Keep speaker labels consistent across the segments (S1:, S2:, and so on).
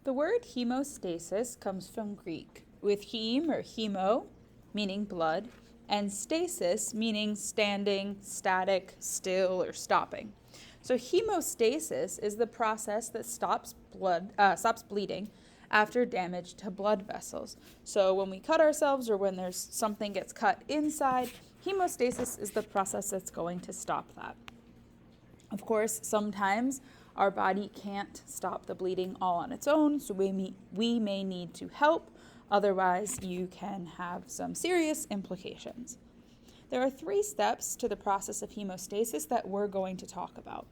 S1: The word hemostasis comes from Greek, with heme or hemo, meaning blood, and stasis, meaning standing, static, still, or stopping. So hemostasis is the process that stops bleeding after damage to blood vessels. So when we cut ourselves or when there's something gets cut inside, hemostasis is the process that's going to stop that. Of course, sometimes our body can't stop the bleeding all on its own, so we may need to help. Otherwise, you can have some serious implications. There are 3 steps to the process of hemostasis that we're going to talk about.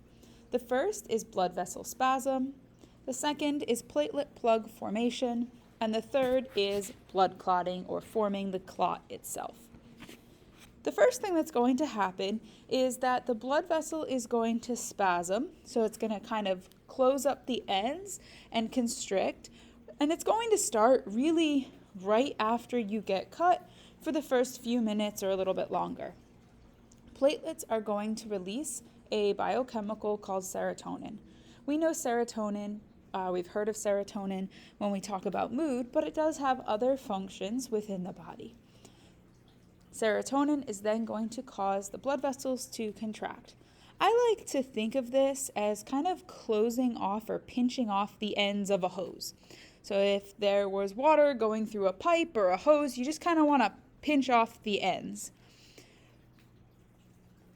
S1: The first is blood vessel spasm, the second is platelet plug formation, and the third is blood clotting or forming the clot itself. The first thing that's going to happen is that the blood vessel is going to spasm, so it's going to kind of close up the ends and constrict, and it's going to start really right after you get cut for the first few minutes or a little bit longer. Platelets are going to release a biochemical called serotonin. We know serotonin, we've heard of serotonin when we talk about mood, but it does have other functions within the body. Serotonin is then going to cause the blood vessels to contract. I like to think of this as kind of closing off or pinching off the ends of a hose. So if there was water going through a pipe or a hose, you just kind of want to pinch off the ends.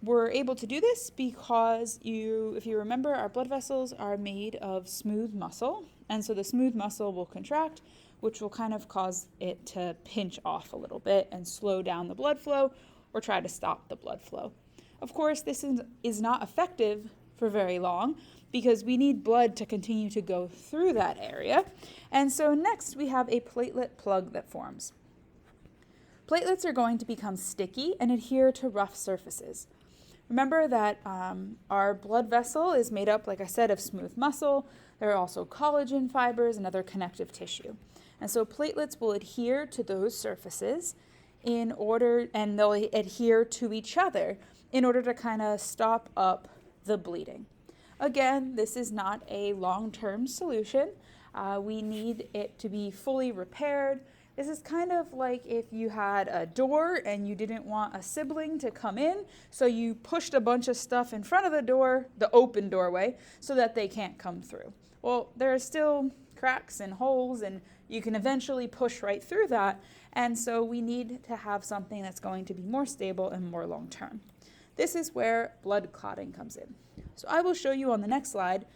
S1: We're able to do this because if you remember, our blood vessels are made of smooth muscle, and so the smooth muscle will contract, which will kind of cause it to pinch off a little bit and slow down the blood flow or try to stop the blood flow. Of course, this is not effective for very long because we need blood to continue to go through that area. And so next we have a platelet plug that forms. Platelets are going to become sticky and adhere to rough surfaces. Remember that our blood vessel is made up, like I said, of smooth muscle. There are also collagen fibers and other connective tissue. And so platelets will adhere to those surfaces and they'll adhere to each other in order to kind of stop up the bleeding. Again, this is not a long-term solution. We need it to be fully repaired. This is kind of like if you had a door and you didn't want a sibling to come in, so you pushed a bunch of stuff in front of the door, the open doorway, so that they can't come through. Well, there are still cracks and holes, and you can eventually push right through that, and so we need to have something that's going to be more stable and more long-term. This is where blood clotting comes in. So I will show you on the next slide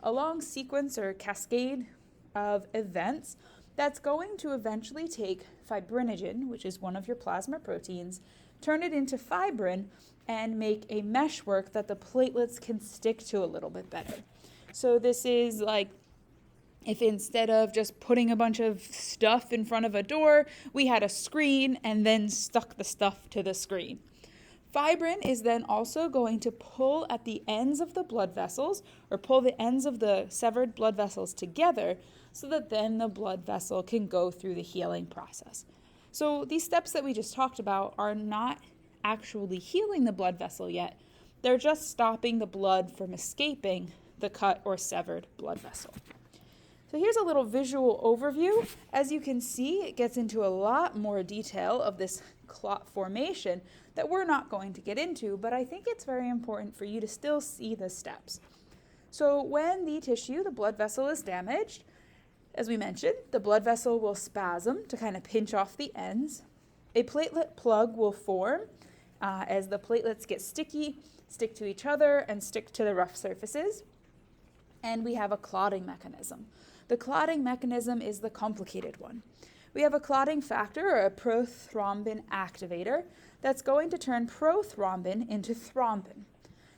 S1: a long sequence or cascade of events that's going to eventually take fibrinogen, which is one of your plasma proteins, turn it into fibrin, and make a meshwork that the platelets can stick to a little bit better. So this is like if instead of just putting a bunch of stuff in front of a door, we had a screen and then stuck the stuff to the screen. Fibrin is then also going to pull at the ends of the blood vessels or pull the ends of the severed blood vessels together so that then the blood vessel can go through the healing process. So these steps that we just talked about are not actually healing the blood vessel yet. They're just stopping the blood from escaping the cut or severed blood vessel. So here's a little visual overview. As you can see, it gets into a lot more detail of this clot formation that we're not going to get into, but I think it's very important for you to still see the steps. So when the tissue, the blood vessel, is damaged, as we mentioned, the blood vessel will spasm to kind of pinch off the ends. A platelet plug will form as the platelets get sticky, stick to each other, and stick to the rough surfaces. And we have a clotting mechanism. The clotting mechanism is the complicated one. We have a clotting factor, or a prothrombin activator, that's going to turn prothrombin into thrombin.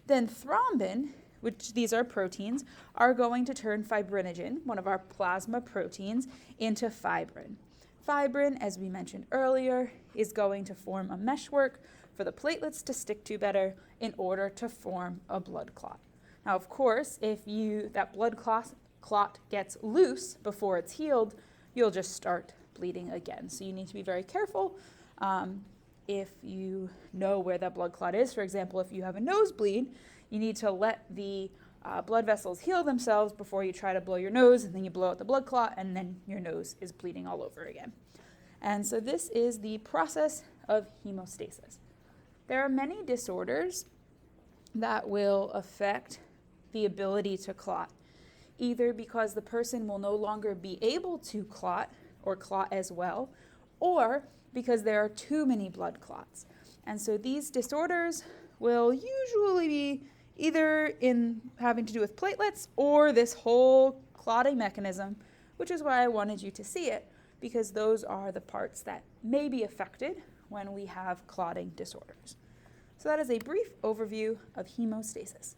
S1: Then thrombin, which these are proteins, are going to turn fibrinogen, one of our plasma proteins, into fibrin. Fibrin, as we mentioned earlier, is going to form a meshwork for the platelets to stick to better in order to form a blood clot. Now, of course, if that blood clot gets loose before it's healed, you'll just start bleeding again. So you need to be very careful. If you know where that blood clot is, for example, if you have a nosebleed, you need to let the blood vessels heal themselves before you try to blow your nose, and then you blow out the blood clot, and then your nose is bleeding all over again. And so this is the process of hemostasis. There are many disorders that will affect the ability to clot, either because the person will no longer be able to clot or clot as well, or because there are too many blood clots. And so these disorders will usually be either in having to do with platelets or this whole clotting mechanism, which is why I wanted you to see it, because those are the parts that may be affected when we have clotting disorders. So that is a brief overview of hemostasis.